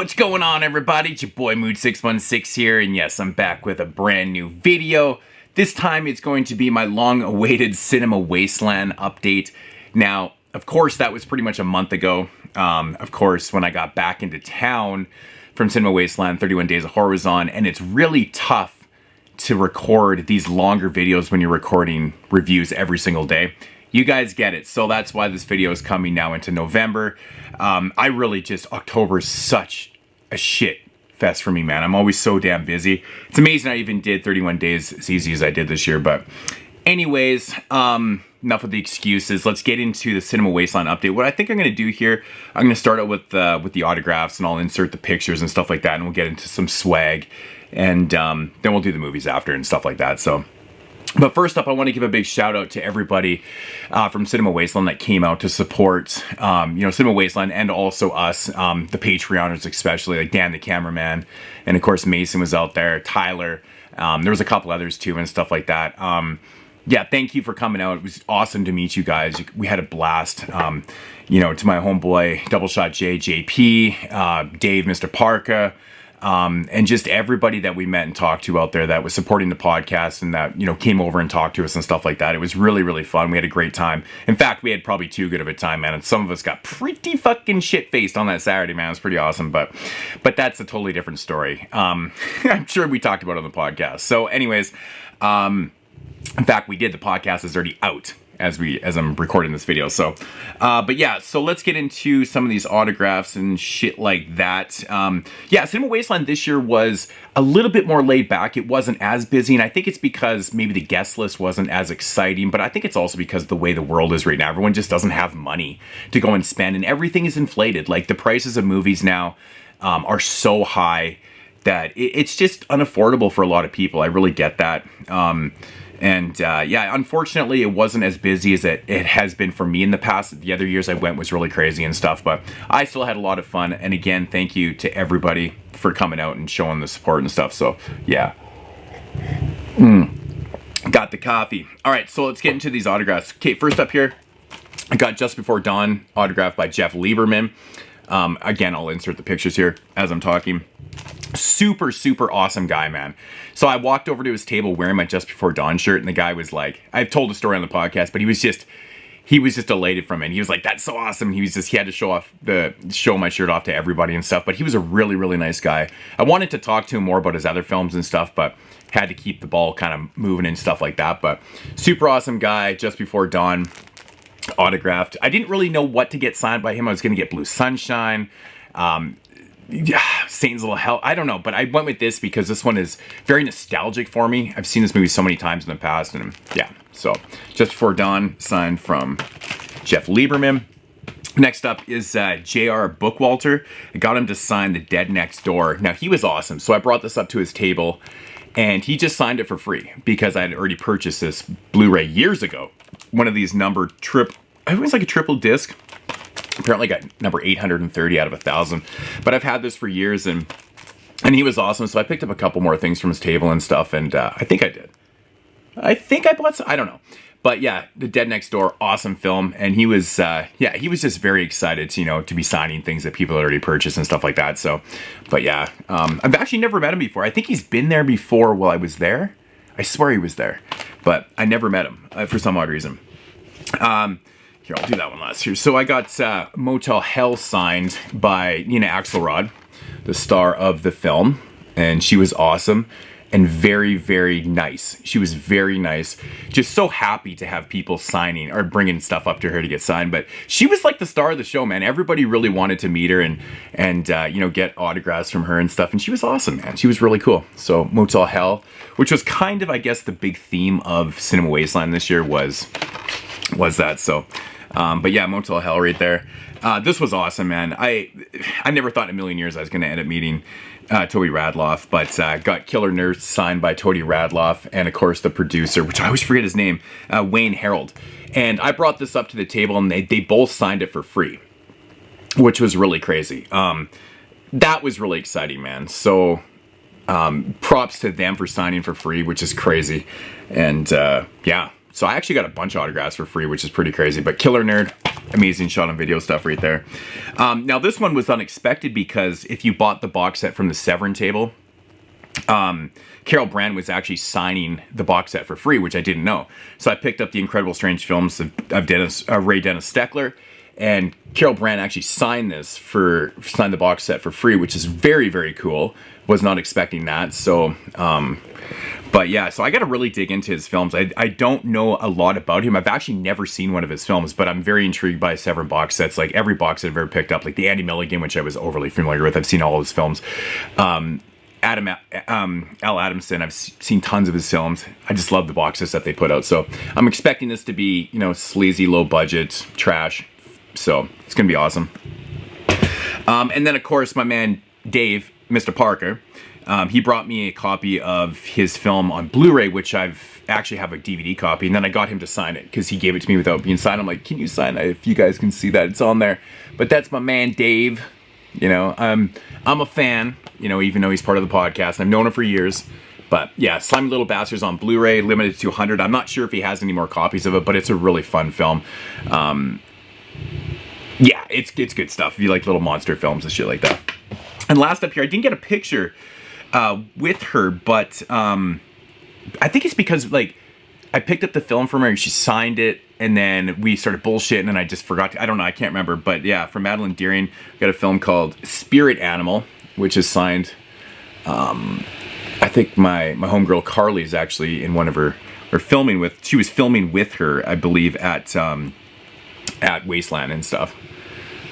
What's going on, everybody? It's your boy Mood616 here, and yes, I'm back with a brand new video. This time it's going to be my long-awaited Cinema Wasteland update. Now, of course, that was pretty much a month ago. Of course, when I got back into town from Cinema Wasteland, 31 Days of Horror was on, and it's really tough to record these longer videos when you're recording reviews every single day. You guys get it, so that's why this video is coming now into November. I really just, October is such a shit fest for me, man. I'm always so damn busy. It's amazing I even did 31 days as easy as I did this year, but anyways, enough of the excuses. Let's get into the Cinema Wasteland update. What I think I'm going to do here, I'm going to start out with the autographs, and I'll insert the pictures and stuff like that, and we'll get into some swag, and then we'll do the movies after and stuff like that, so... But first up, I want to give a big shout out to everybody from Cinema Wasteland that came out to support, Cinema Wasteland and also us, the Patreoners especially, like Dan the cameraman, and of course Mason was out there, Tyler, there was a couple others too and stuff like that. Yeah, thank you for coming out. It was awesome to meet you guys. We had a blast. To my homeboy, Double Shot J, JP, Dave, Mr. Parka, and just everybody that we met and talked to out there that was supporting the podcast and that, came over and talked to us and stuff like that. It was really, really fun. We had a great time. In fact, we had probably too good of a time, man. And some of us got pretty fucking shit-faced on that Saturday, man. It was pretty awesome, but that's a totally different story. I'm sure we talked about it on the podcast. So anyways, in fact, we did. The podcast is already out as I'm recording this video. So, but yeah, so let's get into some of these autographs and shit like that. Yeah, Cinema Wasteland this year was a little bit more laid back. It wasn't as busy, and I think it's because maybe the guest list wasn't as exciting, but I think it's also because of the way the world is right now. Everyone just doesn't have money to go and spend, and everything is inflated. Like, the prices of movies now are so high that it's just unaffordable for a lot of people. I really get that. Yeah, unfortunately, it wasn't as busy as it has been for me in the past. The other years I went was really crazy and stuff, but I still had a lot of fun. And again, thank you to everybody for coming out and showing the support and stuff. So, yeah. Got the coffee. All right, so let's get into these autographs. Okay, first up here, I got Just Before Dawn, autographed by Jeff Lieberman. Again, I'll insert the pictures here as I'm talking. Super, super awesome guy, man. So I walked over to his table wearing my Just Before Dawn shirt, and the guy was like, I've told a story on the podcast, but he was just elated from it. And he was like, that's so awesome. He had to show my shirt off to everybody and stuff, but he was a really, really nice guy. I wanted to talk to him more about his other films and stuff, but had to keep the ball kind of moving and stuff like that. But super awesome guy, Just Before Dawn, autographed. I didn't really know what to get signed by him. I was going to get Blue Sunshine, Satan's Little Hell, I don't know, but I went with this because this one is very nostalgic for me. I've seen this movie so many times in the past, and yeah, so Just Before Dawn, signed from Jeff Lieberman. Next up is J.R. Bookwalter. I got him to sign The Dead Next Door. Now, he was awesome, so I brought this up to his table, and he just signed it for free because I had already purchased this Blu-ray years ago. One of these it was like a triple disc. Apparently got number 830 out of 1,000, but I've had this for years, and he was awesome. So I picked up a couple more things from his table and stuff, and I think I did. I think I bought some, I don't know, but yeah, The Dead Next Door, awesome film, and he was he was just very excited to be signing things that people had already purchased and stuff like that. So, but yeah, I've actually never met him before. I think he's been there before while I was there. I swear he was there, but I never met him for some odd reason. Here, I'll do that one last here. So I got Motel Hell signed by Nina Axelrod, the star of the film, and she was awesome and very, very nice. She was very nice. Just so happy to have people signing or bringing stuff up to her to get signed. But she was like the star of the show, man. Everybody really wanted to meet her and get autographs from her and stuff. And she was awesome, man. She was really cool. So Motel Hell, which was kind of, I guess, the big theme of Cinema Wasteland this year was that. So, but yeah, Motel Hell right there. This was awesome, man. I never thought in a million years I was going to end up meeting Toby Radloff, but got Killer Nurse signed by Toby Radloff, and of course the producer, which I always forget his name, Wayne Harold. And I brought this up to the table, and they both signed it for free, which was really crazy. That was really exciting, man. So props to them for signing for free, which is crazy. And yeah. So I actually got a bunch of autographs for free, which is pretty crazy. But Killer Nerd, amazing shot on video stuff right there. Now this one was unexpected because if you bought the box set from the Severin table, Carol Brand was actually signing the box set for free, which I didn't know. So I picked up the Incredible Strange Films of Ray Dennis Steckler, and Carol Brand actually signed the box set for free, which is very, very cool. Was not expecting that. So, but yeah, so I got to really dig into his films. I don't know a lot about him. I've actually never seen one of his films, but I'm very intrigued by Severin box sets. Like every box set I've ever picked up, like the Andy Milligan, which I was overly familiar with. I've seen all of his films. Al Adamson, I've seen tons of his films. I just love the boxes that they put out. So I'm expecting this to be, you know, sleazy, low budget trash. So it's going to be awesome. And then of course, my man Dave, Mr. Parker, he brought me a copy of his film on Blu-ray, which I've actually have a DVD copy. And then I got him to sign it because he gave it to me without being signed. I'm like, can you sign it? If you guys can see that, it's on there. But that's my man Dave. You know, I'm a fan, you know, even though he's part of the podcast. I've known him for years. But yeah, Slimy Little Bastards on Blu-ray, limited to 100. I'm not sure if he has any more copies of it, but it's a really fun film. Yeah, it's good stuff if you like little monster films and shit like that. And last up here, I didn't get a picture with her, but I think it's because, like, I picked up the film from her and she signed it, and then we started bullshitting and I just forgot to, I don't know, I can't remember. But yeah, from Madeline Deering, we got a film called Spirit Animal, which is signed, I think my homegirl Carly is actually in one of her, or filming with, she was filming with her, I believe, at Wasteland and stuff.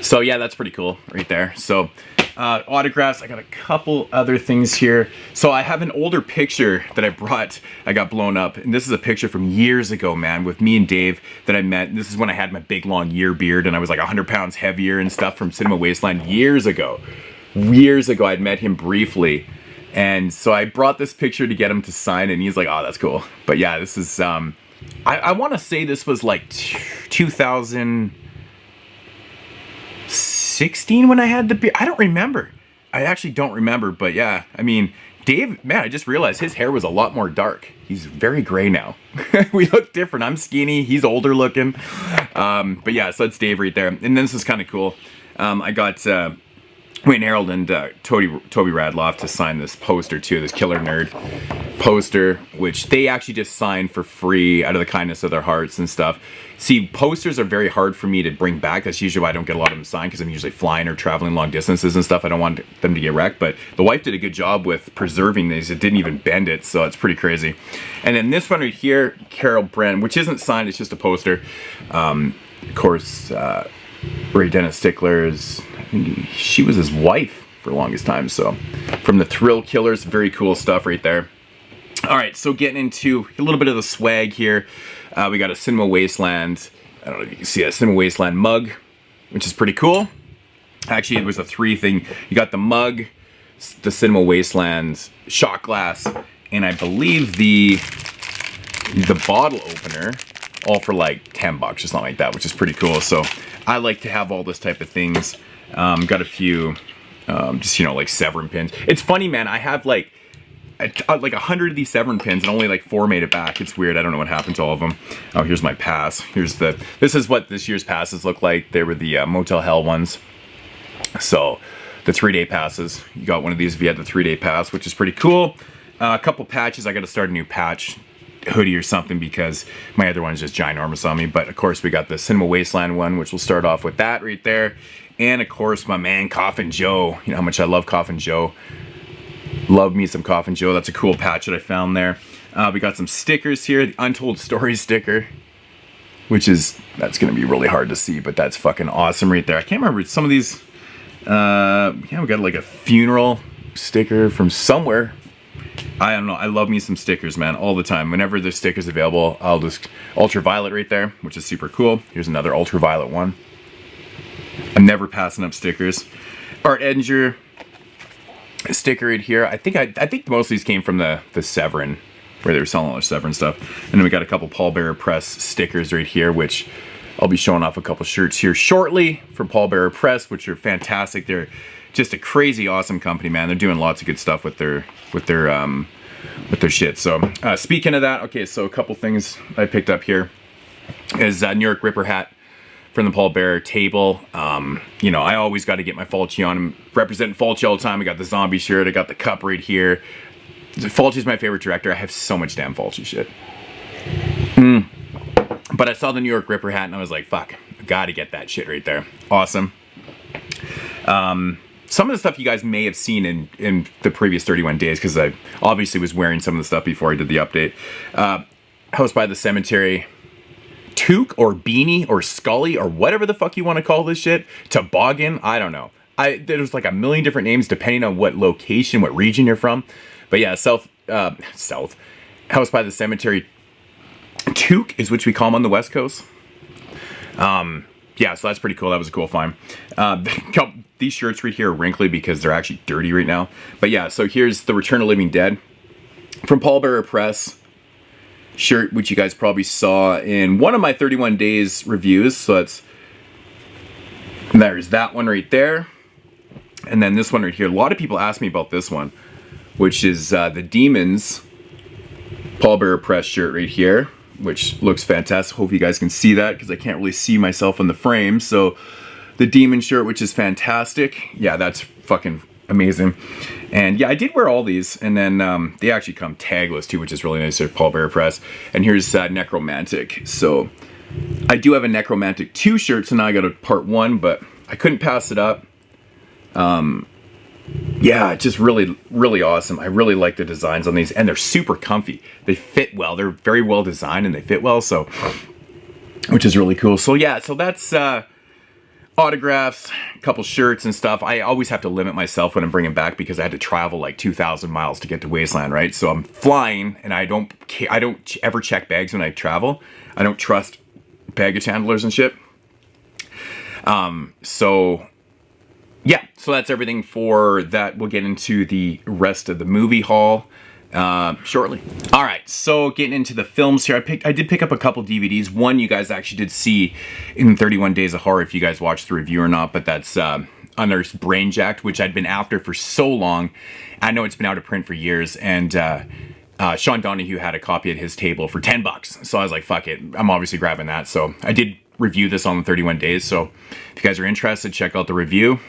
So yeah, that's pretty cool right there. So autographs, I got a couple other things here. So I have an older picture that I brought, I got blown up, and this is a picture from years ago, man, with me and Dave that I met. This is when I had my big long year beard and I was like 100 pounds heavier and stuff, from Cinema Wasteland years ago. Years ago, I'd met him briefly, and so I brought this picture to get him to sign it, and he's like, oh, that's cool. But yeah, this is, I want to say this was like 2016 when I had the beard. I don't remember. I actually don't remember, but yeah, I mean, Dave, man, I just realized his hair was a lot more dark. He's very gray now. We look different. I'm skinny. He's older looking. But yeah, so that's Dave right there. And then this is kind of cool. I got Wayne Harold and Toby Radloff to sign this poster too, this Killer Nerd poster, which they actually just signed for free out of the kindness of their hearts and stuff. See, posters are very hard for me to bring back. That's usually why I don't get a lot of them signed, because I'm usually flying or traveling long distances and stuff. I don't want them to get wrecked, but the wife did a good job with preserving these. It didn't even bend it, so it's pretty crazy. And then this one right here, Carol Brand, which isn't signed, it's just a poster. Of course, Ray Dennis Stickler's, I think she was his wife for the longest time. So from the Thrill Killers, very cool stuff right there. All right, so getting into a little bit of the swag here. We got a Cinema Wasteland, I don't know if you can see that, Cinema Wasteland mug, which is pretty cool. Actually, it was a three thing. You got the mug, the Cinema Wasteland shot glass, and I believe the bottle opener, all for like $10 or something like that, which is pretty cool. So I like to have all this type of things. Got a few, just, you know, like Severin pins. It's funny, man, I have like 100 of these Severin pins and only like 4 made it back. It's weird. I don't know what happened to all of them. Oh, here's my pass. This is what this year's passes look like. They were the Motel Hell ones. So the 3-day passes. You got one of these if you had the 3-day pass, which is pretty cool. A couple patches. I got to start a new patch hoodie or something because my other one's just ginormous on me. But of course we got the Cinema Wasteland one, which will start off with that right there. And of course my man Coffin Joe. You know how much I love Coffin Joe. Love me some Coffin Joe. That's a cool patch that I found there. We got some stickers here. The Untold Stories sticker, that's gonna be really hard to see, but that's fucking awesome right there. I can't remember some of these. Yeah, we got like a funeral sticker from somewhere. I don't know. I love me some stickers, man, all the time. Whenever there's stickers available, I'll just Ultraviolet right there, which is super cool. Here's another Ultraviolet one. I'm never passing up stickers. Art Edinger sticker right here. I think most of these came from the Severin, where they were selling all their Severin stuff. And then we got a couple Paul Bearer Press stickers right here, which I'll be showing off a couple shirts here shortly from Paul Bearer Press, which are fantastic. They're just a crazy awesome company, man. They're doing lots of good stuff with their shit. So speaking of that, okay, so a couple things I picked up here is New York Ripper hat. from the Paul Bearer table. You know, I always got to get my Fulci on. I'm representing Fulci all the time. I got the zombie shirt. I got the cup right here. Fulci's my favorite director. I have so much damn Fulci shit. But I saw the New York Ripper hat and I was like, fuck, I gotta get that shit right there. Awesome. Some of the stuff you guys may have seen in the previous 31 days, because I obviously was wearing some of the stuff before I did the update. House by the Cemetery. Toque or Beanie or Scully or whatever the fuck you want to call this shit. Toboggan, I don't know. There's like a million different names depending on what location, what region you're from. But yeah, House by the Cemetery. Toque is which we call them on the West Coast. Yeah, so that's pretty cool. That was a cool find. These shirts right here are wrinkly because they're actually dirty right now. But yeah, so here's the Return of Living Dead from Paul Bearer Press shirt, which you guys probably saw in one of my 31 days reviews. So there's that one right there. And then this one right here. A lot of people ask me about this one, which is the Demons Paul Bearer Press shirt right here, which looks fantastic. Hope you guys can see that because I can't really see myself in the frame. So the Demon shirt, which is fantastic. Yeah, that's fucking amazing. And yeah, I did wear all these, and then they actually come tagless too, which is really nice. They're Paul Bearer Press. And here's Necromantic. So I do have a Necromantic 2 shirt, so now I got a part 1, but I couldn't pass it up. Yeah, just really, really awesome. I really like the designs on these, and they're super comfy. They fit well. They're very well designed, and they fit well, so which is really cool. So yeah, so that's autographs, a couple shirts and stuff. I always have to limit myself when I'm bringing back because I had to travel like 2,000 miles to get to Wasteland, right? So I'm flying, and I don't ever check bags when I travel. I don't trust baggage handlers and shit. So yeah, so that's everything for that. We'll get into the rest of the movie haul shortly. All right, so getting into the films here, I did pick up a couple DVDs. One you guys actually did see in 31 Days of Horror, if you guys watched the review or not, but that's Unearthed Brainjacked, which I'd been after for so long. I know it's been out of print for years, and Sean Donahue had a copy at his table for $10. So I was like, fuck it, I'm obviously grabbing that. So I did review this on the 31 Days, so if you guys are interested, check out the review.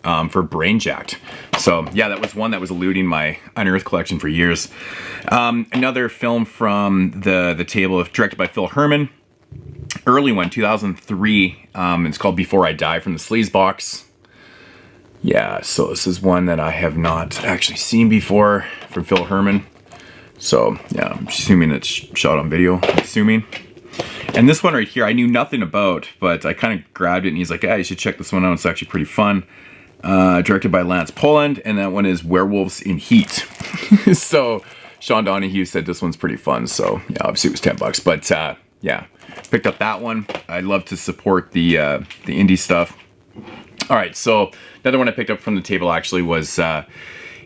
For Brainjacked. So yeah, that was one that was eluding my Unearthed collection for years. Another film from the table, directed by Phil Herman. Early one, 2003. It's called Before I Die, from the Sleaze Box. Yeah, so this is one that I have not actually seen before from Phil Herman. So yeah, I'm assuming it's shot on video, I'm assuming. And this one right here, I knew nothing about, but I kind of grabbed it and he's like, yeah, you should check this one out. It's actually pretty fun. Directed by Lance Poland, and that one is Werewolves in Heat. So Sean Donahue said this one's pretty fun, so yeah, obviously it was $10, but yeah, picked up that one. I love to support the indie stuff. All right, so another one I picked up from the table actually was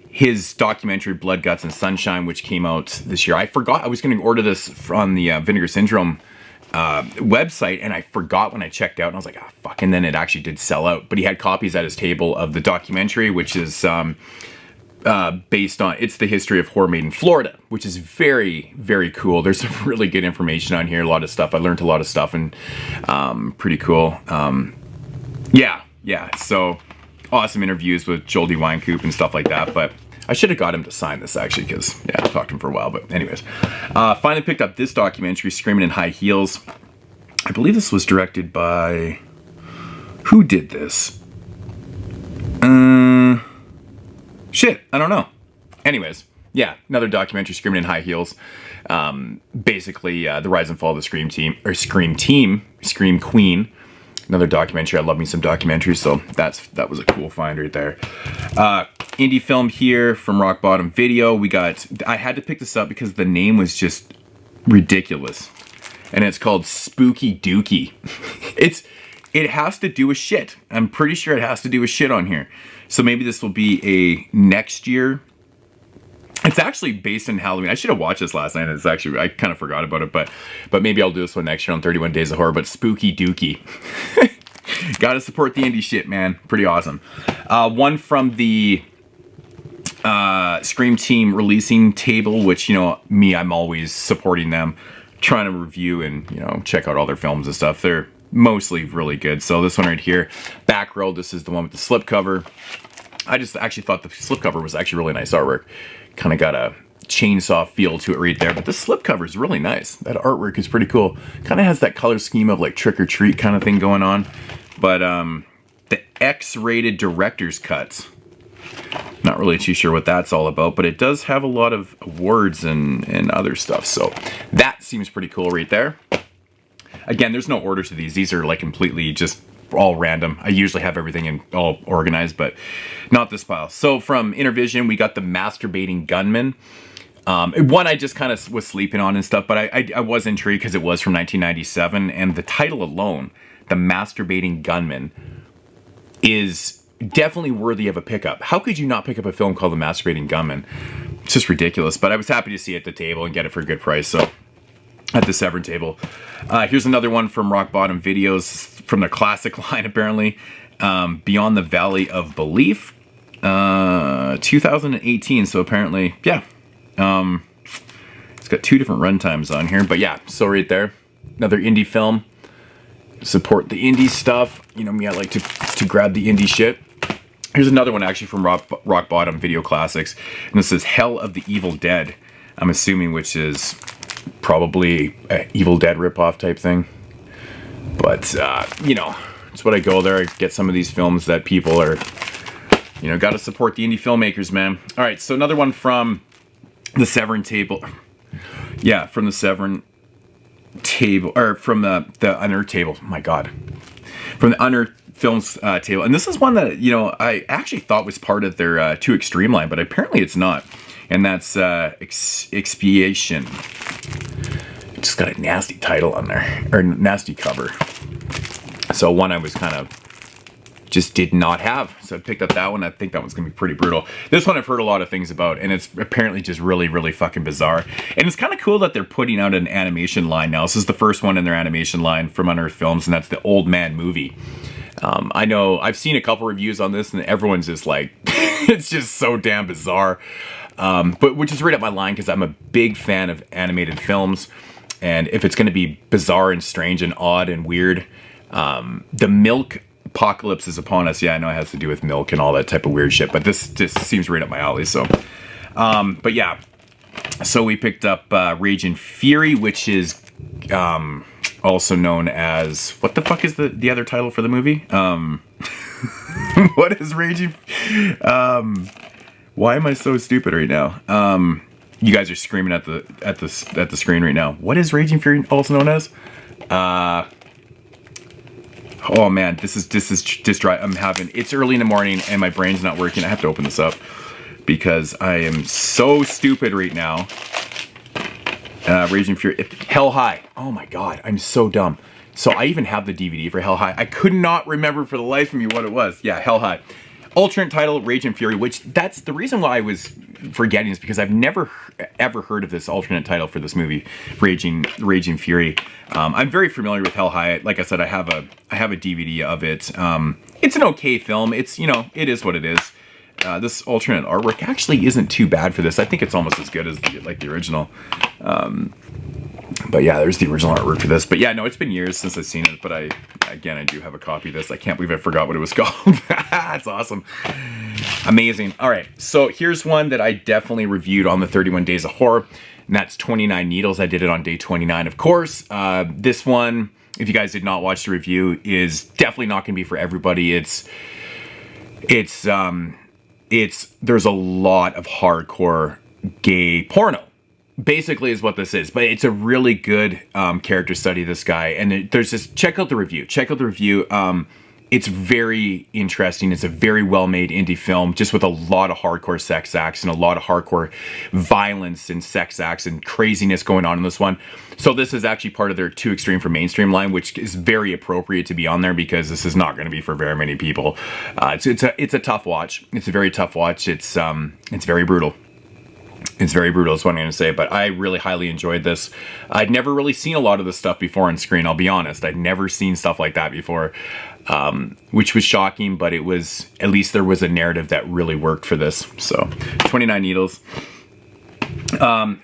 his documentary Blood, Guts, and Sunshine, which came out this year. I forgot I was going to order this on the Vinegar Syndrome website, and I forgot when I checked out, and I was like, ah, fuck, and then it actually did sell out. But he had copies at his table of the documentary, which is based on, it's the history of horror made in Florida, which is very, very cool. There's some really good information on here, a lot of stuff. I learned a lot of stuff, and pretty cool. Yeah, so awesome interviews with Joel D. Wynkoop and stuff like that, but I should have got him to sign this actually, because yeah, I talked to him for a while. But anyways, finally picked up this documentary, Screaming in High Heels. I believe this was directed by, who did this? Shit, I don't know. Anyways, yeah, another documentary, Screaming in High Heels. Basically, the rise and fall of the Scream Queen. Another documentary. I love me some documentaries, so that was a cool find right there. Indie film here from Rock Bottom Video. I had to pick this up because the name was just ridiculous, and it's called Spooky Dookie. It has to do with shit. I'm pretty sure it has to do with shit on here. So maybe this will be a next year. It's actually based in Halloween. I should have watched this last night. It's actually, I kind of forgot about it, but maybe I'll do this one next year on 31 Days of Horror. But Spooky Dookie. Gotta support the indie shit, man. Pretty awesome. One from the Scream Team releasing table, which, you know, me, I'm always supporting them, trying to review and, you know, check out all their films and stuff. They're mostly really good. So this one right here, back row, this is the one with the slipcover. I just actually thought the slipcover was actually really nice artwork. Kind of got a chainsaw feel to it right there, but the slipcover is really nice. That artwork is pretty cool. Kind of has that color scheme of like Trick or Treat kind of thing going on. But the X-rated director's cut, not really too sure what that's all about, but it does have a lot of words and other stuff. So that seems pretty cool right there. Again, there's no order to these. These are like completely just all random. I usually have everything in all organized, but not this pile. So from Intervision, we got the Masturbating Gunman. One I just kind of was sleeping on and stuff, but I was intrigued because it was from 1997, and the title alone, The Masturbating Gunman, is definitely worthy of a pickup. How could you not pick up a film called The Masturbating Gunman? It's just ridiculous, but I was happy to see it at the table and get it for a good price, so at the Severn table. Here's another one from Rock Bottom Videos, from the classic line apparently, Beyond the Valley of Belief, 2018, so apparently, yeah. It's got 2 different runtimes on here, but yeah, so right there, another indie film. Support the indie stuff. You know me, I like to grab the indie shit. Here's another one actually from Rock Bottom Video Classics, and this is Hell of the Evil Dead. I'm assuming, which is probably an Evil Dead ripoff type thing. But, you know, it's what I go there. I get some of these films that people are, you know, got to support the indie filmmakers, man. All right, so another one from the Severn table. Yeah, from the Severn table, or from the Unearthed table. My God. From the Unearthed Films table. And this is one that, you know, I actually thought was part of their Too Extreme line, but apparently it's not. And that's Expiation. It just got a nasty title on there, or nasty cover. So one I was kind of just did not have. So I picked up that one. I think that one's gonna be pretty brutal. This one I've heard a lot of things about, and it's apparently just really, really fucking bizarre. And it's kind of cool that they're putting out an animation line now. This is the first one in their animation line from Unearthed Films, and that's the Old Man Movie. I know I've seen a couple reviews on this, and everyone's just like, it's just so damn bizarre. But which is right up my line, because I'm a big fan of animated films, and if it's going to be bizarre and strange and odd and weird, the milk apocalypse is upon us. Yeah, I know it has to do with milk and all that type of weird shit, but this just seems right up my alley. So, but yeah, so we picked up Rage and Fury, which is also known as, what the fuck is the other title for the movie? What is Rage and why am I so stupid right now? You guys are screaming at the screen right now. What is Raging Fury also known as? Oh man, this is just dry. It's early in the morning and my brain's not working. I have to open this up because I am so stupid right now. Raging Fury, Hell High. Oh my God, I'm so dumb. So I even have the DVD for Hell High. I could not remember for the life of me what it was. Yeah, Hell High. Alternate title, Rage and Fury, which that's the reason why I was forgetting is because I've never ever heard of this alternate title for this movie, Rage and Fury. I'm very familiar with Hell High. Like I said, I have a DVD of it. It's an okay film. It's, you know, it is what it is. This alternate artwork actually isn't too bad for this. I think it's almost as good as the original. But yeah, there's the original artwork for this. But yeah, no, it's been years since I've seen it. But I do have a copy of this. I can't believe I forgot what it was called. That's awesome. Amazing. All right, so here's one that I definitely reviewed on the 31 Days of Horror, and that's 29 Needles. I did it on day 29, of course. This one, if you guys did not watch the review, is definitely not going to be for everybody. There's a lot of hardcore gay porno, basically is what this is, but it's a really good character study of this guy. And there's just, check out the review. It's very interesting. It's a very well-made indie film, just with a lot of hardcore sex acts and a lot of hardcore violence and sex acts and craziness going on in this one. So this is actually part of their Too Extreme for Mainstream line, which is very appropriate to be on there because this is not going to be for very many people. It's a tough watch. It's a very tough watch. It's very brutal. It's very brutal is what I'm going to say, but I really highly enjoyed this. I'd never really seen a lot of this stuff before on screen, I'll be honest. I'd never seen stuff like that before, which was shocking, but it was, at least there was a narrative that really worked for this. So, 29 Needles.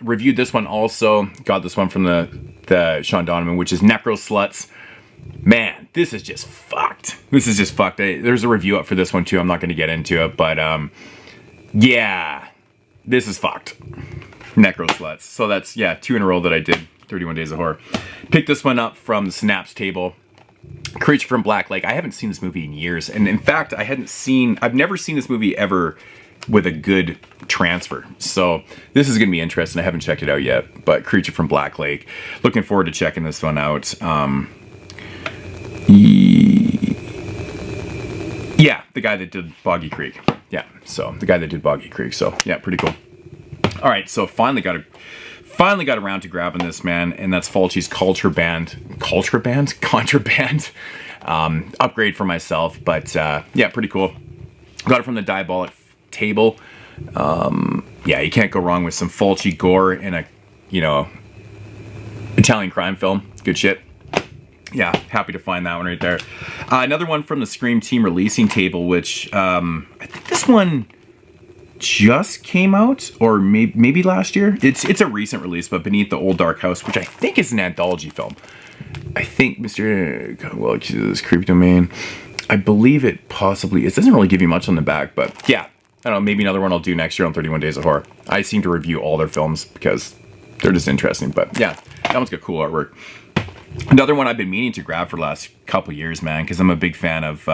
Reviewed this one also. Got this one from the Sean Donovan, which is Necro Sluts. Man, this is just fucked. This is just fucked. There's a review up for this one too. I'm not going to get into it, but yeah, this is fucked. Necro Sluts. So that's, yeah, 2 in a row that I did 31 Days of Horror. Picked this one up from the Snaps table. Creature from Black Lake. I haven't seen this movie in years. And in fact, I've never seen this movie ever with a good transfer. So this is going to be interesting. I haven't checked it out yet, but Creature from Black Lake. Looking forward to checking this one out. Yeah, the guy that did Boggy Creek. Yeah, so the guy that did Boggy Creek. So yeah, pretty cool. All right, so finally got around to grabbing this, man, and that's Fulci's Contraband upgrade for myself, but yeah, pretty cool. Got it from the Diabolic table. Yeah, you can't go wrong with some Fulci gore in a, Italian crime film. Good shit. Yeah, happy to find that one right there. Another one from the Scream Team releasing table, which I think this one just came out, or maybe last year. It's a recent release, but Beneath the Old Dark House, which I think is an anthology film. I think this Creepy Domain. I believe it possibly. It doesn't really give you much on the back, but yeah, I don't know. Maybe another one I'll do next year on 31 Days of Horror. I seem to review all their films because they're just interesting. But yeah, that one's got cool artwork. Another one I've been meaning to grab for the last couple years, man, because I'm a big fan of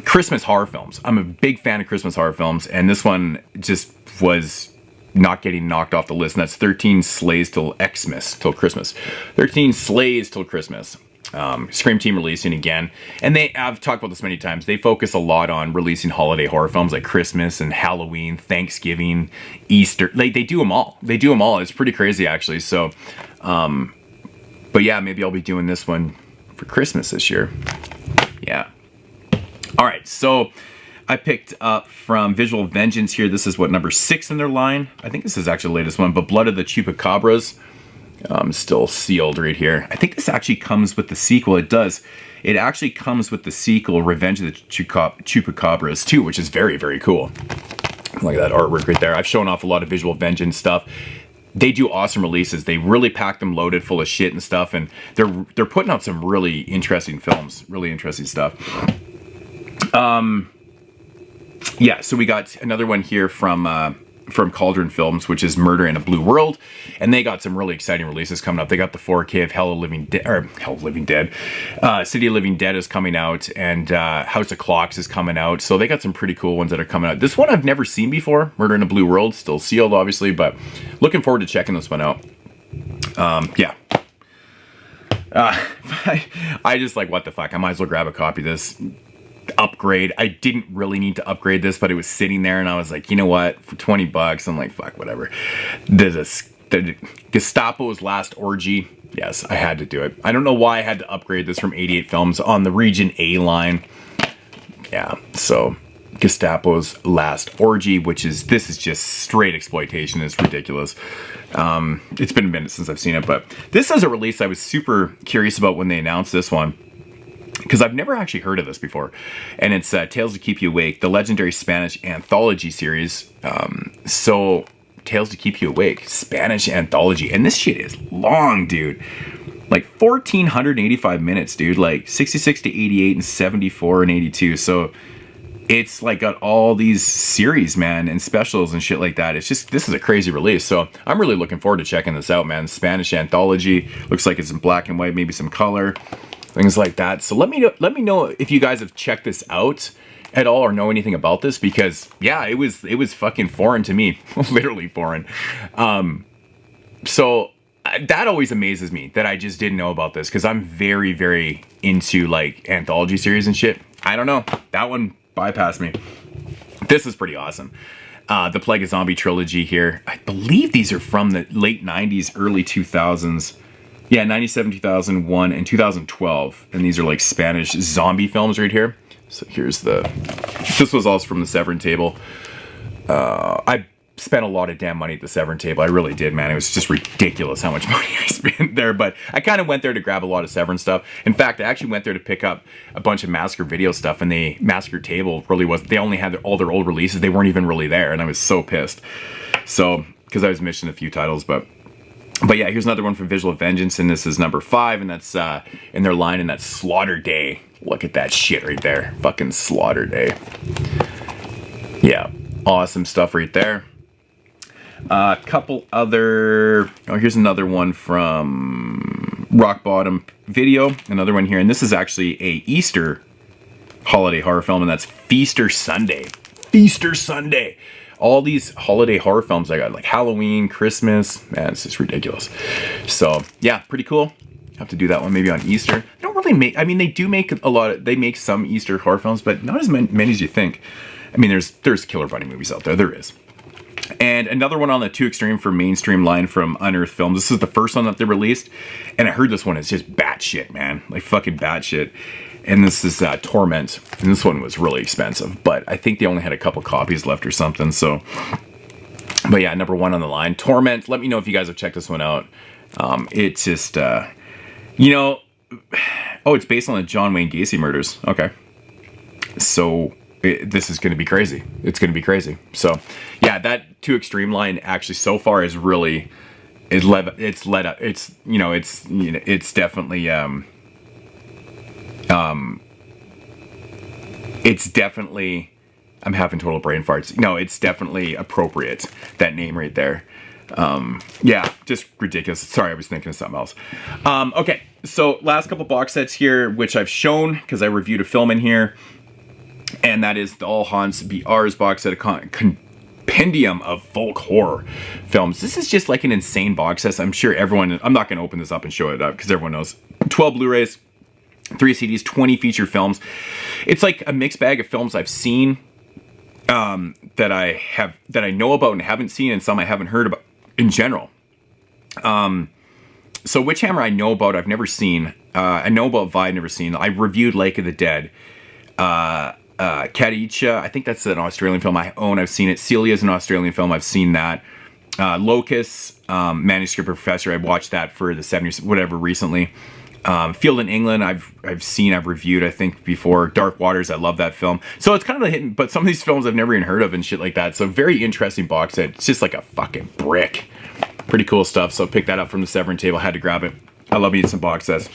Christmas horror films. I'm a big fan of Christmas horror films, and this one just was not getting knocked off the list, and that's 13 Slays Till Christmas. 13 Slays Till Christmas. Scream Team releasing again, and I've talked about this many times. They focus a lot on releasing holiday horror films like Christmas and Halloween, Thanksgiving, Easter. They do them all. It's pretty crazy, actually. So, but yeah, maybe I'll be doing this one for Christmas this year. Yeah. All right, so I picked up from Visual Vengeance here. This is number 6 in their line. I think this is actually the latest one, but Blood of the Chupacabras. Still sealed right here. I think this actually comes with the sequel. It does. It actually comes with the sequel, Revenge of the Chupacabras 2, which is very, very cool. Look at that artwork right there. I've shown off a lot of Visual Vengeance stuff. They do awesome releases. They really pack them loaded full of shit and stuff, and they're putting out some really interesting films, really interesting stuff. Yeah, so we got another one here from Cauldron Films, which is Murder in a Blue World, and they got some really exciting releases coming up. They got the 4K of City of Living Dead is coming out, and House of Clocks is coming out. So they got some pretty cool ones that are coming out. This one I've never seen before, Murder in a Blue World, still sealed obviously, but looking forward to checking this one out. Yeah. I just like, what the fuck, I might as well grab a copy of this. Upgrade. I didn't really need to upgrade this, but it was sitting there, and I was like, you know what, for 20 bucks, I'm like, fuck, whatever. The Gestapo's Last Orgy. Yes, I had to do it. I don't know why I had to upgrade this from 88 Films on the Region A line. Yeah, so Gestapo's Last Orgy, this is just straight exploitation. It's ridiculous. It's been a minute since I've seen it, but this is a release I was super curious about when they announced this one, because I've never actually heard of this before. And it's Tales to Keep You Awake, the legendary Spanish anthology series. So Tales to Keep You Awake, Spanish anthology. And this shit is long, dude. Like 1,485 minutes, dude. Like 66 to 88 and 74 and 82. So it's like got all these series, man, and specials and shit like that. It's just, this is a crazy release. So I'm really looking forward to checking this out, man. Spanish anthology. Looks like it's in black and white, maybe some color. Things like that. So let me know if you guys have checked this out at all or know anything about this, because yeah, it was fucking foreign to me. Literally foreign. So that always amazes me that I just didn't know about this, because I'm very, very into like anthology series and shit. I don't know, that one bypassed me. This is pretty awesome. The Plague of Zombie trilogy here. I believe these are from the late 90s, early 2000s. Yeah, 97, 2001, and 2012. And these are like Spanish zombie films right here. So here's this was also from the Severin table. I spent a lot of damn money at the Severin table. I really did, man. It was just ridiculous how much money I spent there. But I kind of went there to grab a lot of Severin stuff. In fact, I actually went there to pick up a bunch of Massacre video stuff. And the Massacre table really wasn't, they only had all their old releases. They weren't even really there. And I was so pissed. So, because I was missing a few titles, but But yeah, here's another one from Visual Vengeance, and this is number 5, and that's in their line, and that's Slaughter Day. Look at that shit right there. Fucking Slaughter Day. Yeah, awesome stuff right there. A couple other... Oh, here's another one from Rock Bottom Video. Another one here, and this is actually a Easter holiday horror film, and that's Feaster Sunday. Feaster Sunday. All these holiday horror films I got, like Halloween, Christmas, man, it's just ridiculous. So yeah, pretty cool. Have to do that one maybe on Easter. They don't really make, I mean, they do make a lot of, they make some Easter horror films, but not as many as you think. I mean, there's Killer Bunny movies out there, there is. And another one on the Too Extreme for Mainstream line from Unearthed Films. This is the first one that they released, and I heard this one is just batshit, man, like fucking batshit. And this is Torment, and this one was really expensive, but I think they only had a couple copies left or something, so. But yeah, number 1 on the line, Torment. Let me know if you guys have checked this one out. It's just, you know, oh, it's based on the John Wayne Gacy murders. Okay. So, this is going to be crazy. It's going to be crazy. So, yeah, that Too Extreme line actually so far is really, it's definitely, it's definitely, I'm having total brain farts. No, it's definitely appropriate, that name right there. Yeah, just ridiculous. Sorry, I was thinking of something else. Okay, so last couple box sets here, which I've shown, because I reviewed a film in here, and that is the All Haunts Be Ours box set, a compendium of folk horror films. This is just like an insane box set. I'm sure everyone, I'm not going to open this up and show it up, because everyone knows. 12 Blu-rays, 3 CDs, 20 feature films. It's like a mixed bag of films I've seen, that I know about and haven't seen, and some I haven't heard about in general. So Witchhammer I know about, I've never seen. I know about Vi, I've never seen. I reviewed Lake of the Dead. Kadicha, I think that's an Australian film I own. I've seen it. Celia is an Australian film. I've seen that. Locust, Manuscript Professor. I watched that for the 70s, whatever, recently. Field in England, I've reviewed, I think, before. Dark Waters, I love that film. So it's kind of hitting, but some of these films I've never even heard of and shit like that. So very interesting box set. It's just like a fucking brick. Pretty cool stuff. So pick that up from the Severn table. Had to grab it. I love eating some box sets.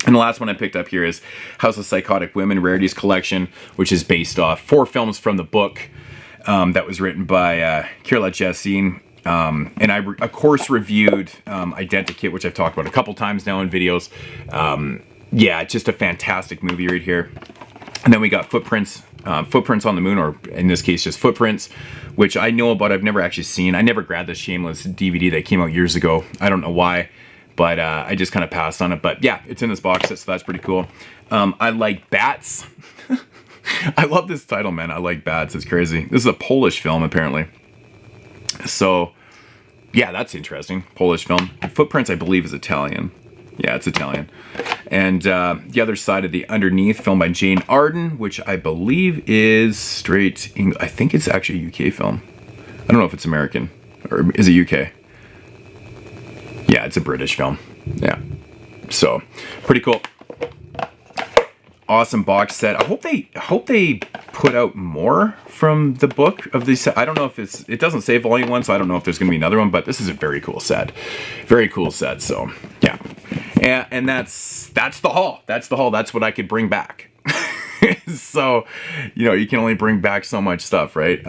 And the last one I picked up here is House of Psychotic Women Rarities Collection, which is based off 4 films from the book that was written by Kirla Jessine. And I, of course, reviewed Identikit, which I've talked about a couple times now in videos. Yeah, just a fantastic movie right here. And then we got Footprints, Footprints on the Moon, or in this case, just Footprints, which I know about. I've never actually seen. I never grabbed the Shameless DVD that came out years ago. I don't know why, but I just kind of passed on it. But yeah, it's in this box set, so that's pretty cool. I Like Bats. I love this title, man. I Like Bats. It's crazy. This is a Polish film, apparently. So, yeah, that's interesting. Polish film. Footprints, I believe, is Italian. Yeah, it's Italian. And The Other Side of the Underneath, film by Jane Arden, which I believe is straight English. I think it's actually a UK film. I don't know if it's American. Or is it UK? Yeah, it's a British film. Yeah. So, pretty cool. Awesome box set. I hope they put out more from the book of these. I don't know if it doesn't say volume 1, so I don't know if there's going to be another one, but this is a very cool set. Very cool set. So, yeah. And that's the haul. That's the haul. That's what I could bring back. So, you know, you can only bring back so much stuff, right?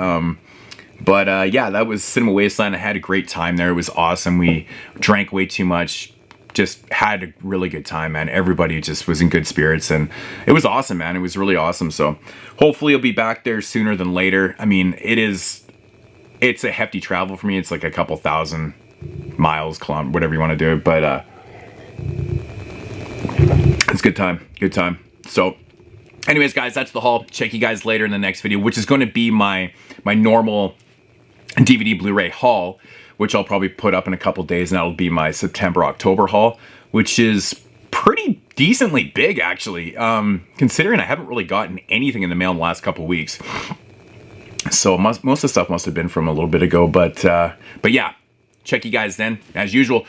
But yeah, that was Cinema Wasteland. I had a great time there. It was awesome. We drank way too much. Just had a really good time, man. Everybody just was in good spirits, and it was awesome, man. It was really awesome. So hopefully I'll be back there sooner than later. I mean, it's a hefty travel for me. It's like a couple thousand miles, kilometers, whatever you want to do. But it's good time. Good time. So anyways, guys, that's the haul. Check you guys later in the next video, which is going to be my normal DVD Blu-ray haul, which I'll probably put up in a couple days, and that'll be my September-October haul, which is pretty decently big, actually, considering I haven't really gotten anything in the mail in the last couple weeks. So most of the stuff must have been from a little bit ago, but yeah, check you guys then. As usual,